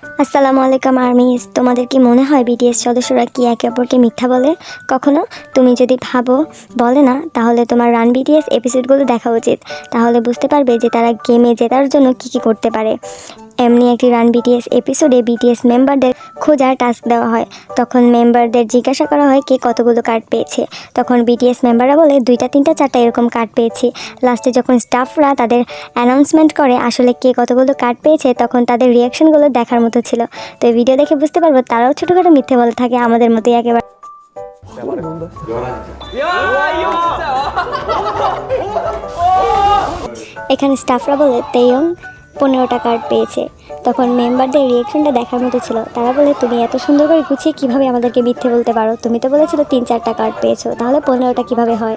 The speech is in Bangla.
আসসালামু আলাইকুম আর্মিস। তোমাদের কি মনে হয় বিটিএস সদস্যরা কি একে অপরকে মিথ্যা বলে? কখনো তুমি যদি ভাবো বলে না, তাহলে তোমার রান বিটিএস এপিসোডগুলো দেখা উচিত। তাহলে বুঝতে পারবে যে তারা গেমে জেতার জন্য কী করতে পারে। এমনি একটি রান বিটিএস এপিসোডে বিটিএস মেম্বারদের খোঁজার টাস্ক দেওয়া হয়। তখন মেম্বারদের জিজ্ঞাসা করা হয় কে কতগুলো কার্ড পেয়েছে। তখন বিটিএস মেম্বাররা বলে 2টা 3টা 4টা এরকম কার্ড পেয়েছি। লাস্টে যখন স্টাফরা তাদের অ্যানাউন্সমেন্ট করে আসলে কে কতগুলো কার্ড পেয়েছে, তখন তাদের রিয়াকশনগুলো দেখার মতো ছিল। তো এই ভিডিও দেখে বুঝতে পারবো তারাও ছোটোখাটো মিথ্যে বলে থাকে আমাদের মতোই একেবারে। এখানে স্টাফরা বলে তেয়ং 15টা কার্ড পেয়েছে। তখন মেম্বারদের রিয়েকশনটা দেখার মতো ছিল। তারা বলে তুমি এত সুন্দর করে গুছিয়ে কীভাবে আমাদেরকে মিথ্যে বলতে পারো? তুমি তো বলেছিল 3-4টা কার্ড পেয়েছো, তাহলে 15টা কীভাবে হয়?